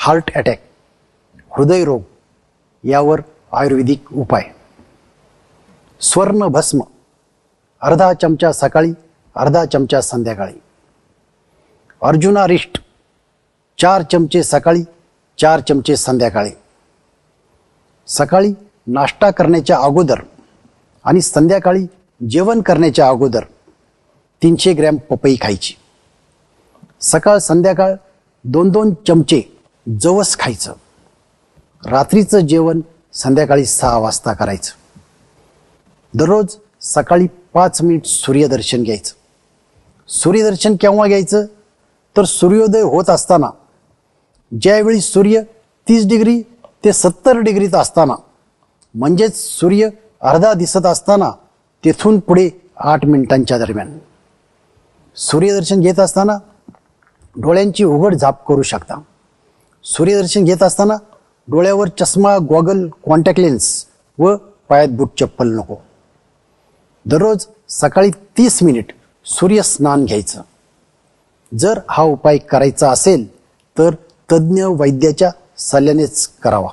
Heart attack, हृदयरोग यावर आयुर्वेदिक उपाय. स्वर्ण भस्म अर्धा चमचा सकाळी, अर्धा चमचा संध्याकाळी. अर्जुनारिष्ट 4 चमचे सकाळी, 4 चमचे संध्याकाळी. सकाळी नाश्ता करण्याच्या अगोदर आणि संध्याकाळी जेवण करण्याच्या अगोदर 300 ग्रॅम पपई खायची. सकाळ संध्याकाळ 2-2 चमचे जवस खायचं. रात्रीचं जेवण संध्याकाळी 6 वाजता करायचं. दररोज सकाळी 5 मिनिट सूर्यदर्शन घ्यायचं. सूर्यदर्शन केव्हा घ्यायचं तर सूर्योदय होत असताना, ज्यावेळी सूर्य 30 डिग्री ते 70 डिग्रीत असताना, म्हणजेच सूर्य अर्धा दिसत असताना तेथून पुढे 8 मिनिटांच्या दरम्यान. सूर्यदर्शन घेत असताना डोळ्यांची उघड झाप करू शकता. सूर्यदर्शन घेत असताना डोळ्यावर चष्मा, गॉगल, कॉन्टॅक्ट लेन्स व पायात बूट चप्पल नको. दररोज सकाळी 30 मिनिट सूर्यस्नान घ्यायचं. जर हा उपाय करायचा असेल तर तज्ज्ञ वैद्याच्या सल्ल्यानेच करावा.